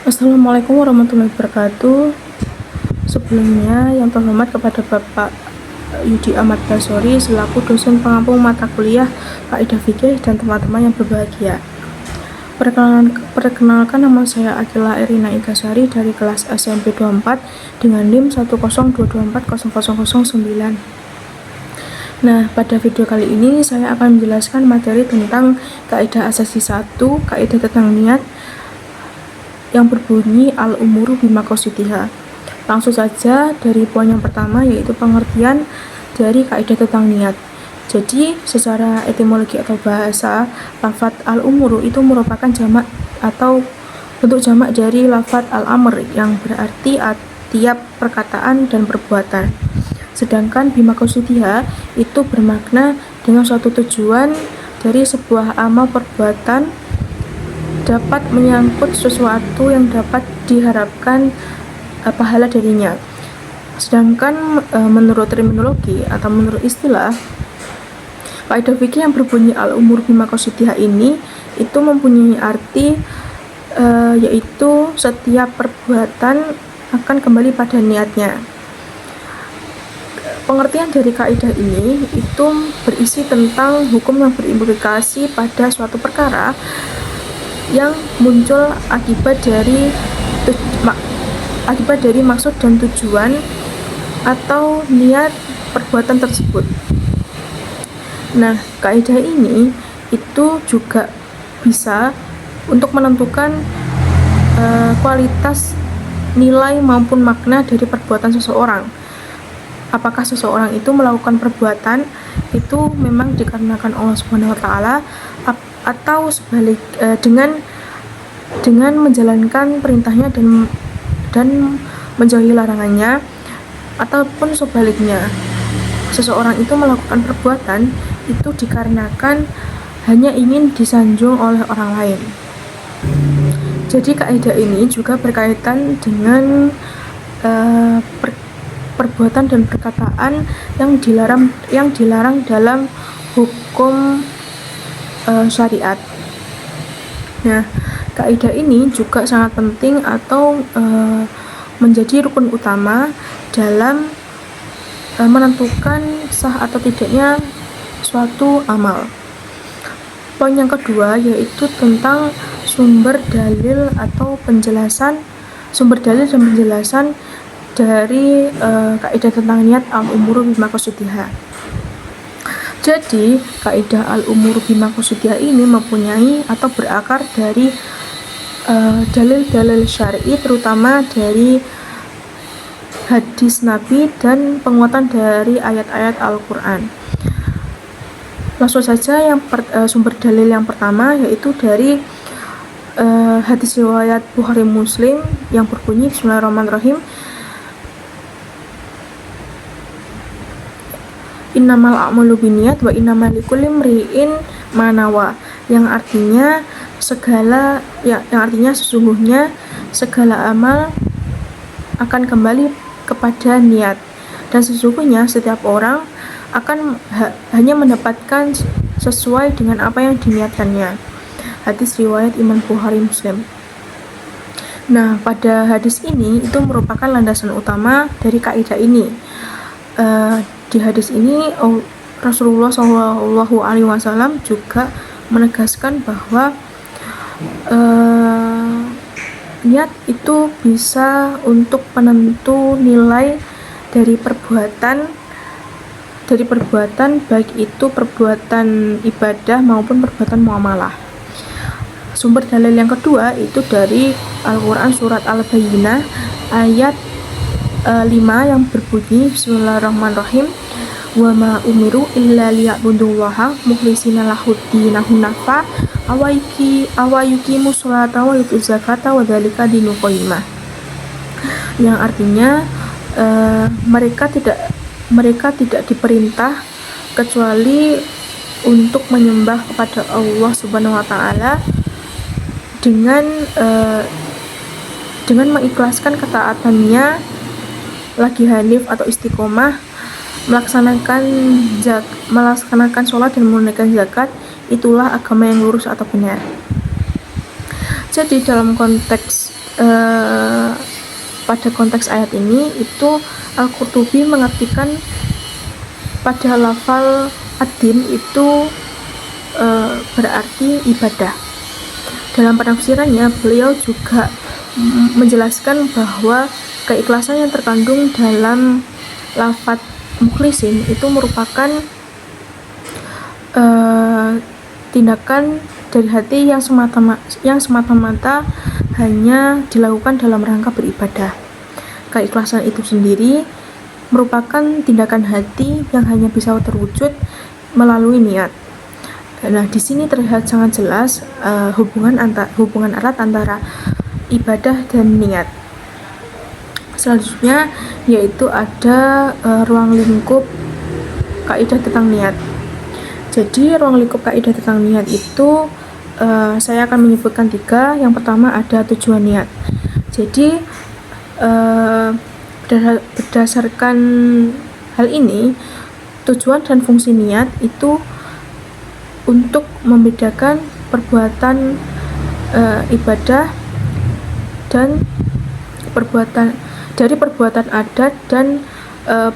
Assalamualaikum warahmatullahi wabarakatuh. Sebelumnya yang terhormat kepada Bapak Yudi Ahmad Basori selaku dosen pengampu mata kuliah Kaidah Fikih dan teman-teman yang berbahagia. Perkenalkan, nama saya Akila Erina Igasari dari kelas SMP 24 dengan NIM 102240009. Nah, pada video kali ini saya akan menjelaskan materi tentang kaidah asasi 1, kaidah tentang niat yang berbunyi al-umuru bimaqasidiha. Langsung saja dari poin yang pertama, yaitu pengertian dari kaidah tentang niat. Jadi, secara etimologi atau bahasa, lafaz al-umuru itu merupakan jamak atau bentuk jamak dari lafaz al-amr yang berarti tiap perkataan dan perbuatan. Sedangkan bimaqasidiha itu bermakna dengan suatu tujuan dari sebuah amal perbuatan dapat menyangkut sesuatu yang dapat diharapkan pahala darinya. Sedangkan menurut terminologi atau menurut istilah, kaidah fikih yang berbunyi al-umur bimaqasidiha ini itu mempunyai arti yaitu setiap perbuatan akan kembali pada niatnya. Pengertian dari kaidah ini itu berisi tentang hukum yang berimplikasi pada suatu perkara yang muncul akibat dari maksud dan tujuan atau niat perbuatan tersebut. Nah, kaidah ini itu juga bisa untuk menentukan kualitas, nilai maupun makna dari perbuatan seseorang. Apakah seseorang itu melakukan perbuatan itu memang dikarenakan Allah Subhanahu wa taala atau sebalik dengan menjalankan perintahnya dan menjauhi larangannya, ataupun sebaliknya seseorang itu melakukan perbuatan itu dikarenakan hanya ingin disanjung oleh orang lain. Jadi kaidah ini juga berkaitan dengan perbuatan dan perkataan yang dilarang dalam hukum syariat. Nah, kaidah ini juga sangat penting atau menjadi rukun utama dalam menentukan sah atau tidaknya suatu amal. Poin yang kedua yaitu tentang sumber dalil dan penjelasan dari kaidah tentang niat al-umuru bimaqasidiha. Jadi, kaidah al-umuru bimaqasidiha ini mempunyai atau berakar dari dalil-dalil syar'i, terutama dari hadis Nabi dan penguatan dari ayat-ayat Al-Quran. Langsung saja sumber dalil yang pertama yaitu dari hadis riwayat Bukhari Muslim yang berbunyi Bismillahirrahmanirrahim, innamal a'malu binniyat wa innamal likulli imri'in ma nawa, yang artinya sesungguhnya segala amal akan kembali kepada niat, dan sesungguhnya setiap orang akan hanya mendapatkan sesuai dengan apa yang diniatkannya. Hadis riwayat Imam Bukhari Muslim. Nah, pada hadis ini itu merupakan landasan utama dari kaidah ini. Di hadis ini Rasulullah SAW juga menegaskan bahwa niat itu bisa untuk penentu nilai dari perbuatan baik itu perbuatan ibadah maupun perbuatan muamalah. Sumber dalil yang kedua itu dari Al-Quran surat Al-Bayyinah ayat 5 yang berbunyi Bismillahirrahmanirrahim, wa ma umiru illa liya'budullaha mukhlishina lahuddin hunafa awayuqimu sholata wa yutuz zakata wa dzalika dinul qayyimah, yang artinya mereka tidak diperintah kecuali untuk menyembah kepada Allah Subhanahu wa taala dengan mengikhlaskan ketaatannya, lagi hanif atau istiqomah, melaksanakan sholat dan menunaikan zakat. Itulah agama yang lurus atau benar. Jadi dalam konteks pada konteks ayat ini itu Al-Qurtubi mengartikan pada lafal ad-din itu berarti ibadah. Dalam penafsirannya beliau juga menjelaskan bahwa keikhlasan yang terkandung dalam lafaz mukhlisin itu merupakan tindakan dari hati yang semata-mata hanya dilakukan dalam rangka beribadah. Keikhlasan itu sendiri merupakan tindakan hati yang hanya bisa terwujud melalui niat. Nah, di sini terlihat sangat jelas hubungan erat antara ibadah dan niat. Selanjutnya yaitu ada ruang lingkup kaidah tentang niat. Jadi ruang lingkup kaidah tentang niat itu saya akan menyebutkan 3. Yang pertama ada tujuan niat. Jadi berdasarkan hal ini, tujuan dan fungsi niat itu untuk membedakan perbuatan ibadah dan perbuatan adat dan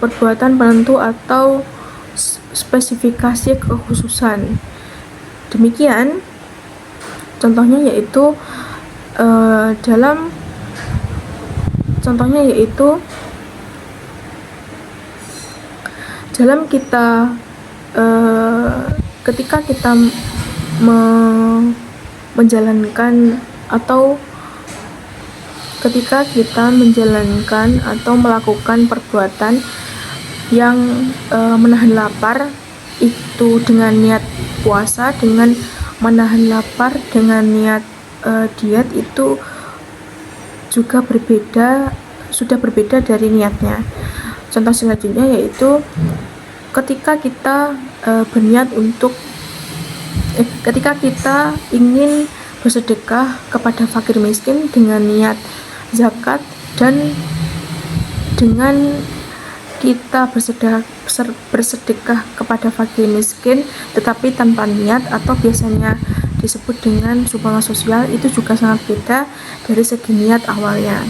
perbuatan penentu atau spesifikasi kekhususan. Demikian contohnya yaitu dalam kita ketika kita menjalankan atau melakukan perbuatan yang menahan lapar itu dengan niat puasa, dengan menahan lapar dengan niat diet itu juga sudah berbeda dari niatnya. Contoh selanjutnya yaitu ketika kita ketika kita ingin bersedekah kepada fakir miskin dengan niat zakat dan dengan kita bersedekah kepada fakir miskin tetapi tanpa niat atau biasanya disebut dengan sumbangan sosial, itu juga sangat beda dari segi niat awalnya.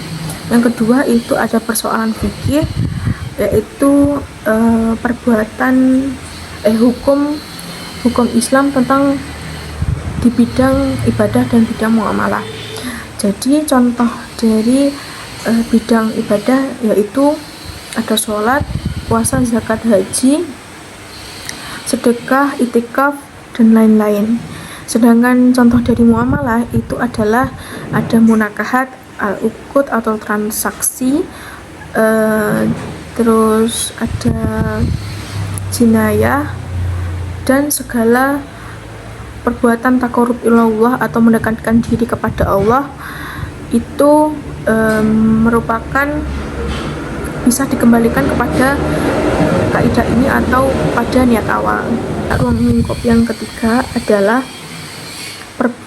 Yang kedua itu ada persoalan fikih, yaitu hukum Islam tentang di bidang ibadah dan bidang muamalah. Jadi contoh dari bidang ibadah yaitu ada sholat, puasa, zakat, haji, sedekah, itikaf, dan lain-lain. Sedangkan contoh dari muamalah itu adalah ada munakahat, al-uqud atau transaksi, terus ada jinayah, dan segala perbuatan taqarrub ilallah atau mendekatkan diri kepada Allah itu merupakan bisa dikembalikan kepada kaidah ini atau pada niat awal. Ruang lingkup yang ketiga adalah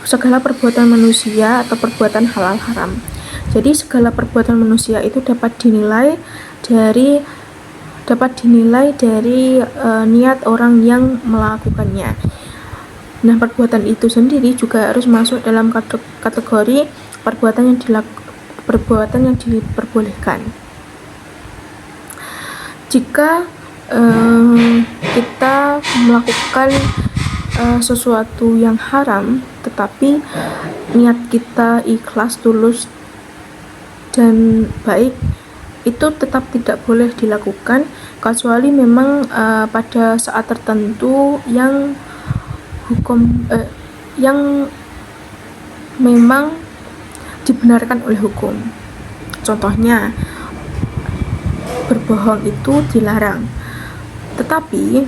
segala perbuatan manusia atau perbuatan halal haram. Jadi segala perbuatan manusia itu dapat dinilai dari niat orang yang melakukannya. Nah, perbuatan itu sendiri juga harus masuk dalam kategori perbuatan yang diperbolehkan. Jika kita melakukan sesuatu yang haram tetapi niat kita ikhlas, tulus, dan baik, itu tetap tidak boleh dilakukan kecuali memang pada saat tertentu yang memang dibenarkan oleh hukum. Contohnya berbohong itu dilarang, tetapi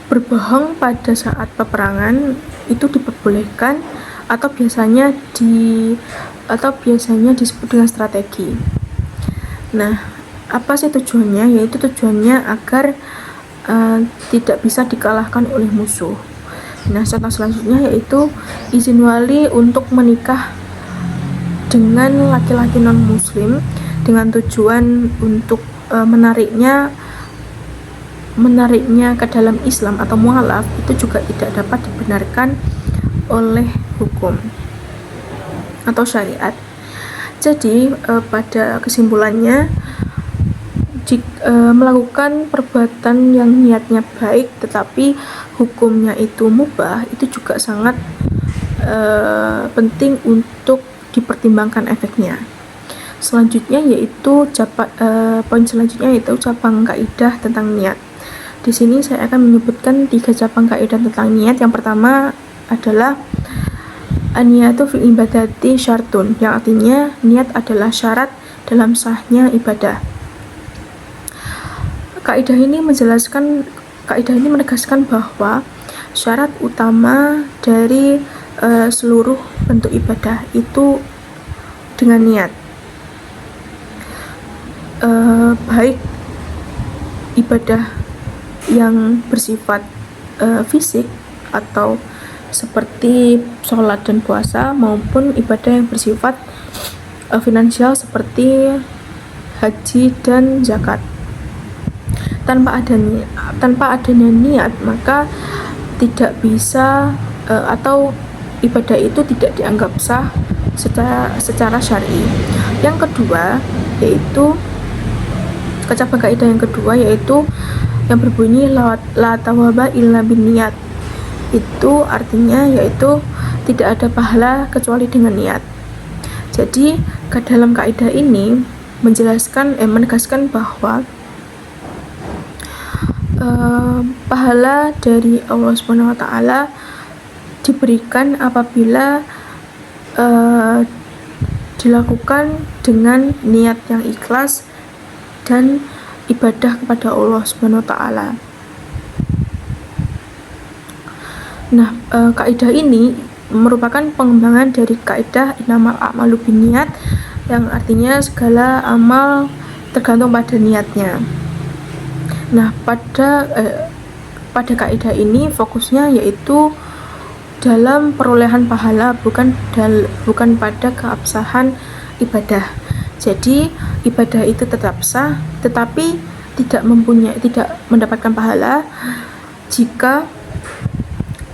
berbohong pada saat peperangan itu diperbolehkan atau biasanya disebut dengan strategi. Nah, apa sih tujuannya? Yaitu tujuannya agar tidak bisa dikalahkan oleh musuh. Nah, contoh selanjutnya yaitu izin wali untuk menikah dengan laki-laki non-muslim dengan tujuan untuk menariknya ke dalam Islam atau mualaf, itu juga tidak dapat dibenarkan oleh hukum. atau syariat. Jadi pada kesimpulannya, melakukan perbuatan yang niatnya baik tetapi hukumnya itu mubah, itu juga sangat penting untuk dipertimbangkan efeknya. Selanjutnya yaitu poin selanjutnya yaitu cabang kaidah tentang niat. Di sini saya akan menyebutkan 3 cabang kaidah tentang niat. Yang pertama adalah an-niyatu fil ibadati syartun, yang artinya niat adalah syarat dalam sahnya ibadah. Kaidah ini menegaskan bahwa syarat utama dari seluruh bentuk ibadah itu dengan niat. Baik ibadah yang bersifat fisik atau seperti sholat dan puasa, maupun ibadah yang bersifat finansial seperti haji dan zakat. Tanpa adanya niat, maka tidak bisa atau ibadah itu tidak dianggap sah secara syar'i. Yang kedua yaitu cabang kaidah yang kedua yaitu yang berbunyi la thawaba illa binniyat. Itu artinya yaitu tidak ada pahala kecuali dengan niat. Jadi dalam kaidah ini menegaskan bahwa pahala dari Allah Subhanahu wa taala diberikan apabila dilakukan dengan niat yang ikhlas dan ibadah kepada Allah Subhanahu wa taala. Nah, kaidah ini merupakan pengembangan dari kaidah innamal a'malu binniyat, yang artinya segala amal tergantung pada niatnya. Nah, pada kaidah ini fokusnya yaitu dalam perolehan pahala, bukan pada keabsahan ibadah. Jadi ibadah itu tetap sah, tetapi tidak mendapatkan pahala jika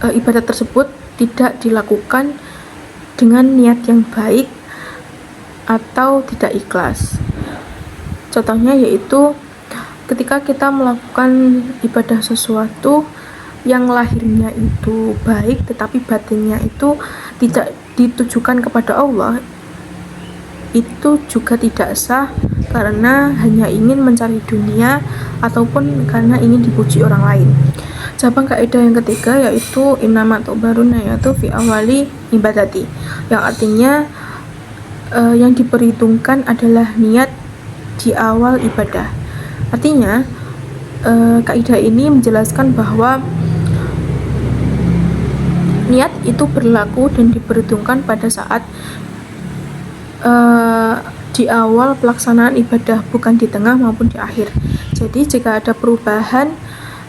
ibadah tersebut tidak dilakukan dengan niat yang baik atau tidak ikhlas. Contohnya yaitu ketika kita melakukan ibadah sesuatu yang lahirnya itu baik tetapi batinnya itu tidak ditujukan kepada Allah, itu juga tidak sah karena hanya ingin mencari dunia ataupun karena ingin dipuji orang lain. Cabang kaidah yang ketiga yaitu innamat tu'baruna yaitu fi awali ibadati, yang artinya yang diperhitungkan adalah niat di awal ibadah. Artinya kaidah ini menjelaskan bahwa niat itu berlaku dan diperhitungkan pada saat di awal pelaksanaan ibadah, bukan di tengah maupun di akhir. Jadi jika ada perubahan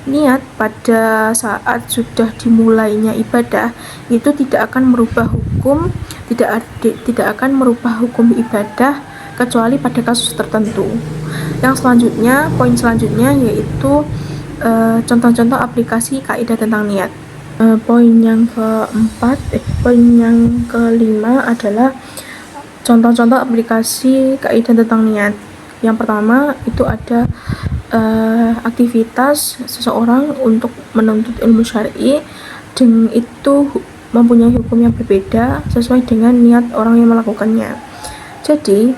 niat pada saat sudah dimulainya ibadah, itu tidak akan merubah hukum ibadah kecuali pada kasus tertentu. Poin selanjutnya yaitu contoh-contoh aplikasi kaidah tentang niat. Poin yang kelima adalah contoh-contoh aplikasi kaidah tentang niat. Yang pertama itu ada aktivitas seseorang untuk menuntut ilmu syar'i, dan itu mempunyai hukum yang berbeda sesuai dengan niat orang yang melakukannya. Jadi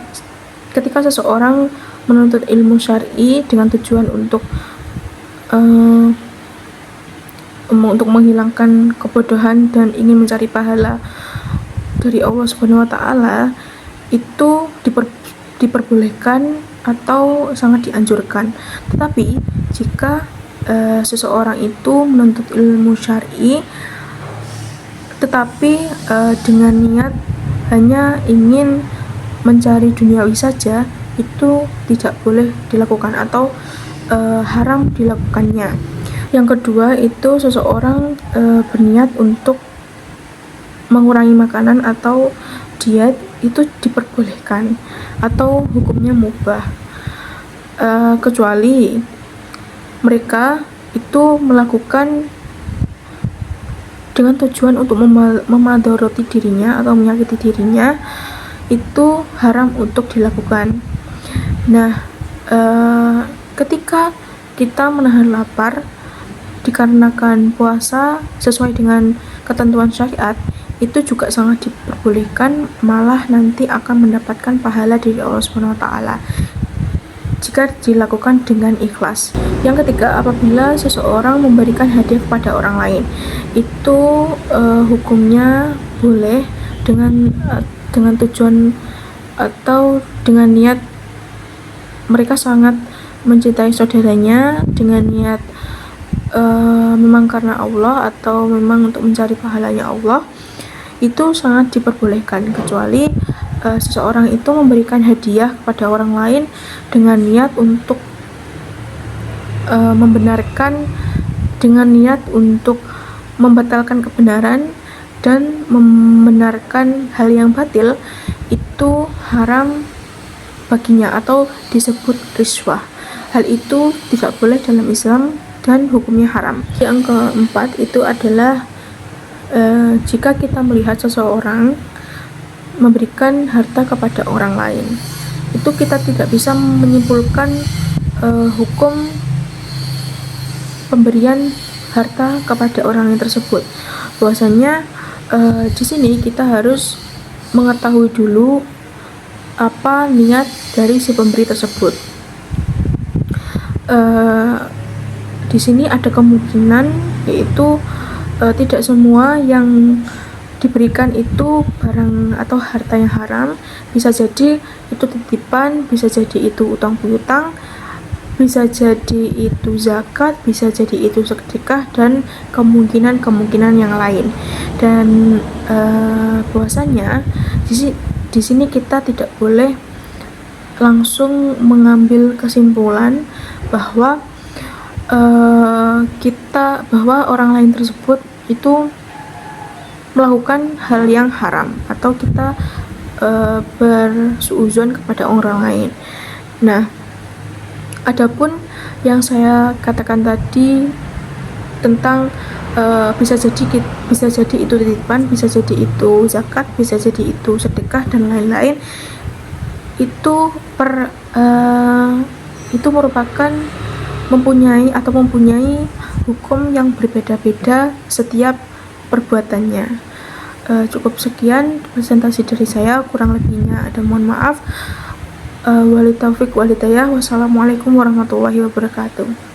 ketika seseorang menuntut ilmu syar'i dengan tujuan untuk menghilangkan kebodohan dan ingin mencari pahala dari Allah Subhanahu wa taala, itu diperbolehkan atau sangat dianjurkan. Tetapi jika seseorang itu menuntut ilmu syar'i tetapi dengan niat hanya ingin mencari duniawi saja, itu tidak boleh dilakukan atau haram dilakukannya. Yang kedua itu seseorang berniat untuk mengurangi makanan atau diet, itu diperbolehkan atau hukumnya mubah, kecuali mereka itu melakukan dengan tujuan untuk memadharoti dirinya atau menyakiti dirinya itu haram untuk dilakukan. Nah, ketika kita menahan lapar dikarenakan puasa sesuai dengan ketentuan syariat, itu juga sangat diperbolehkan, malah nanti akan mendapatkan pahala dari Allah Subhanahu wa taala jika dilakukan dengan ikhlas. Yang ketiga, apabila seseorang memberikan hadiah kepada orang lain, itu hukumnya boleh dengan tujuan atau dengan niat mereka sangat mencintai saudaranya, dengan niat memang karena Allah atau memang untuk mencari pahalanya Allah, itu sangat diperbolehkan, kecuali seseorang itu memberikan hadiah kepada orang lain dengan niat untuk membenarkan, dengan niat untuk membatalkan kebenaran dan membenarkan hal yang batil, itu haram baginya atau disebut riswah. Hal itu tidak boleh dalam Islam dan hukumnya haram. Yang keempat itu adalah jika kita melihat seseorang memberikan harta kepada orang lain, itu kita tidak bisa menyimpulkan hukum pemberian harta kepada orang lain tersebut. Bahwasanya di sini kita harus mengetahui dulu apa niat dari si pemberi tersebut. Di sini ada kemungkinan, yaitu tidak semua yang diberikan itu barang atau harta yang haram. Bisa jadi itu titipan, bisa jadi itu utang piutang, bisa jadi itu zakat, bisa jadi itu sedekah, dan kemungkinan yang lain. Dan bahwasanya di sini kita tidak boleh langsung mengambil kesimpulan bahwa bahwa orang lain tersebut itu melakukan hal yang haram atau kita bersuuzon kepada orang lain. Nah, adapun yang saya katakan tadi tentang bisa jadi itu titipan, bisa jadi itu zakat, bisa jadi itu sedekah dan lain-lain, itu merupakan mempunyai hukum yang berbeda-beda setiap perbuatannya. Cukup sekian presentasi dari saya, kurang lebihnya ada mohon maaf. Wali taufik walhidayah. Wassalamualaikum warahmatullahi wabarakatuh.